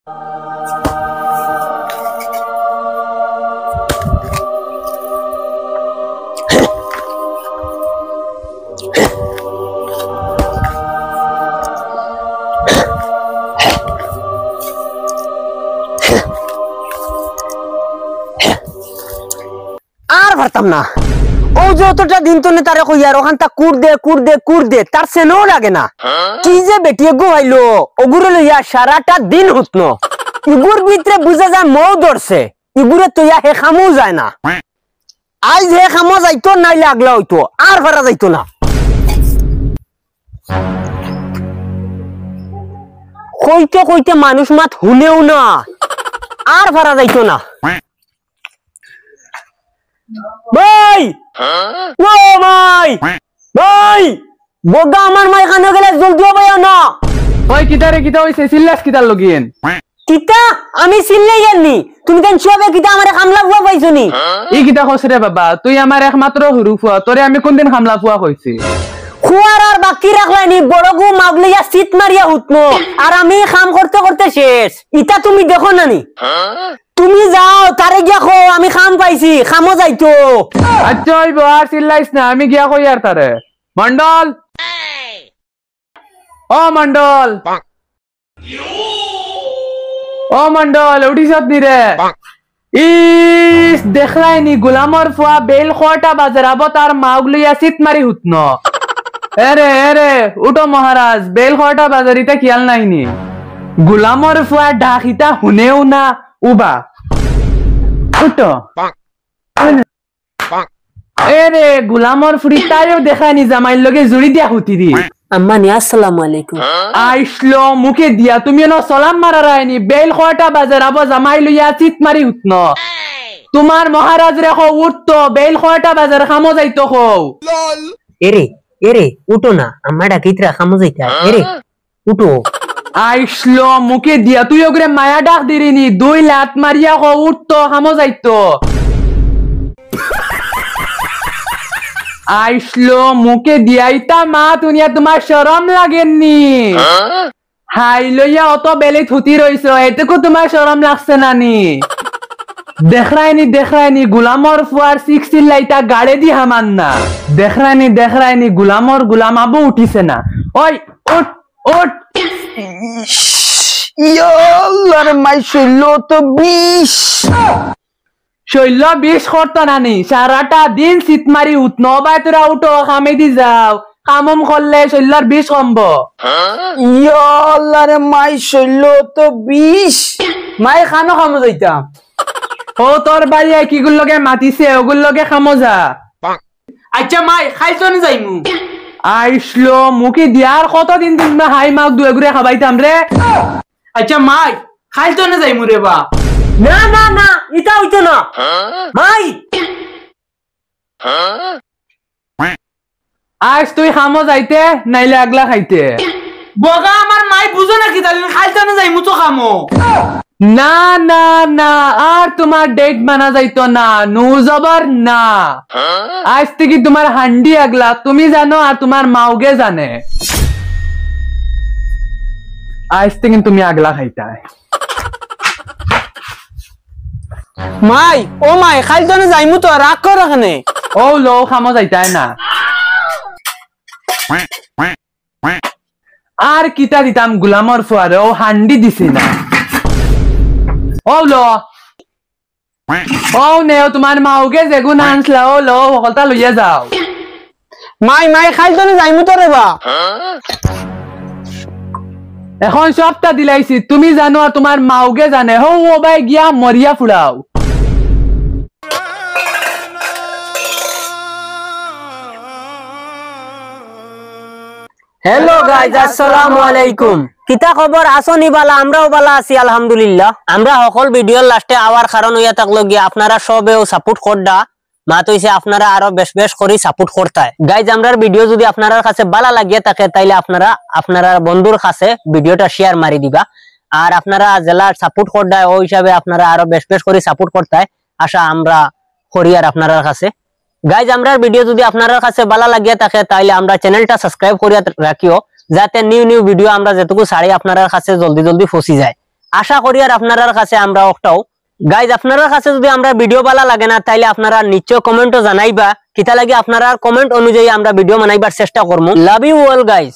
আর পারতাম না ও যতটা দিন তো তারে কই আর ওখান তা কুর দে তার সেনও লাগে না কি যে বেটিয়ে গো হইলো ওগুরে লইয়া সারাটা দিন হুতনো ইগুর ভিতরে বুঝা যায় মৌ ধরছে ইগুরে তো ইয়া হে খামু যায় না আজ হে খামো যাইতো নাই লাগলা হইতো আর ভাড়া যাইতো না কইতে কইতে মানুষ মাত হুনেও না আর ভাড়া যাইতো না ভাই ও ভাই বগা আমার মাই খানো গেলে জলদি ভাই না ওই কিতা হইছে সিল্লাস কিতার লগিয়েন কিতা আমি সিল্লাই জানি তুমি কেন সবে কিতা আমারে খামলা ফুয়া পাইছনি ই কিতা কইছরে বাবা তুই আমার একমাত্র হুরু ফুয়া তোরে আমি কোনদিন খামলা ফুয়া কইছি খুয়ার আর বাকি রাখলানি বড় গু মাগলিয়া সিট মারিয়া হুতনো আর আমি কাম করতে করতে শেষ ইতা তুমি দেখো নানি তুমি যাও তারে গিয়া কো আমি খাম পাইছি খামো যাইতো আচ্ছা ওই আর সিল্লাইস না আমি গিয়া কই আর তারে মন্ডল ও মন্ডল উঠিছত নি রে ইস দেখলাইনি গোলামর ফুয়া বেল খটা বাজারাবো তার মাগলিয়া সিট মারি হুতনো এরে উঠো মহারাজ বেল খটা বাজারিতে খেয়াল নাইনি গোলামর ফুয়া ঢাকিতা হুনেও না উবা উঠো এরে গোলামর ফুরি তাইও দেখায়নি জামাইর লগে জুড়ি দিয়া হুতি দি আম্মানি আসসালামু আলাইকুম আইসলো মুখে দিয়া তুমি ন সালাম মারা রায়নি বেল খটা বাজারাবো জামাই লইয়া চিত মারি হুতনো তোমার মহারাজ রেখো উঠতো বেল খটা বাজার খামো যাইতো হও এরে উঠো না আমার ডাকিতরা খামো যাইতা এরে উঠো আইসলো মুখে দিয়া তুই ওগরে মায়া ডাক দিরিনি 2 লাত মারিয়া হো উঠতো খামো যাইতো আইসলো মুখে দিয়া ইতা মা দুনিয়া তোমার শরম লাগেননি হাই লইয়া অত বেলে থুতি রইছো এটুকু তোমার শরম লাগছে নানি দেখরাইনি গুলামর ফুয়ার 16 লাইটা গাড়ে দি হামান না দেখরাইনি গুলাম আবু উঠিছে না ওই ওট ইয়াল্লাহ মাই শৈলো তো 20 করতো নানি সারাটা দিন শীত মারি উঠনো বাই তোরা উঠো খামে দি যাও কামম করলে 20 কমব ইয়াল্লাহ রে মাই শৈলো তো 20 মাই খানো খামো যাইতাম ও তোর বাড়ি কিগুল লগে মাতিছে ওগুল লগে খামো যা আচ্ছা মাই খাইছো না যাইমু আইসলো মুখে দিয়ার কতদিন না হাই মাক দুয়ে ঘুরে খাবাইতাম রে আচ্ছা মাই খাইছো না যাইমু রে বা না ইটা হইতো না মাই আজ তুই খামো যাইতে নাইলে আগলা খাইতে বগা আমার মাই বুঝো না কি তাহলে খাইছো না যাইমু তো খামো না আর তোমার ডেট মানা যাইতো না নু জবর না আজ থেকে তোমার হান্ডি আগলা তুমি জানো আর তোমার মাওগে জানে আজ থেকে তুমি আগলা খাইতা মাই ও মাই খাইছো না যাইমু তো রাগ করো এখানে ও লো খামো যাইতাই না আর কিতা দিতাম গুলামর ফুয়ারে ও হান্ডি দিছি না ও লো ও নেও তোমার মাওকে যেগুন আনছলা ও লো সকলটা লইয়া যাও মাই খাইছো না যাইমু তো রে বা এখন সবটা দিলাইছি তুমি জানো আর তোমার মাওকে জানে হো ও বাই গিয়া মরিয়া ফুড়াও হ্যালো গাইজ আসসালামু আলাইকুম কিতা খবর আসনি বালা আমরাও বালা আছি আলহামদুলিল্লাহ আমরা সকল ভিডিওর লাস্টে আওয়ার কারণ হইয়া থাকলো গিয়া আপনারা সবেও সাপোর্ট করডা মাত হইছে আপনারা আরো বেশ করি সাপোর্ট করতায় গাইজ আমরার ভিডিও যদি আপনার কাছে ভালো লাগিয়ে থাকে তাইলে আপনারা বন্ধুর কাছে ভিডিওটা শেয়ার মারি দিবা আর আপনারা জেলার সাপোর্ট করডা ওই হিসাবে আপনারা আরো বেশ করি সাপোর্ট করতায় আশা আমরা করি আর আপনার কাছে গাইজ আমরার ভিডিও যদি আপনার কাছে ভালো লাগিয়ে থাকে তাইলে আমরা চ্যানেলটা সাবস্ক্রাইব করিয়া রাখিও যাতে নিউ ভিডিও আমরা যেটুকু ছাড়ি আপনার কাছে জলদি পৌঁছি যায় আশা করি আর আপনার কাছে আমরা ওটাও গাইজ আপনার কাছে যদি আমরা ভিডিও ভালো লাগে না তাইলে আপনারা নিশ্চয় কমেন্টও জানাইবা কিতা লাগে আপনারা কমেন্ট অনুযায়ী আমরা ভিডিও বানাইবার চেষ্টা করবো লাভ ইউ অল গাইজ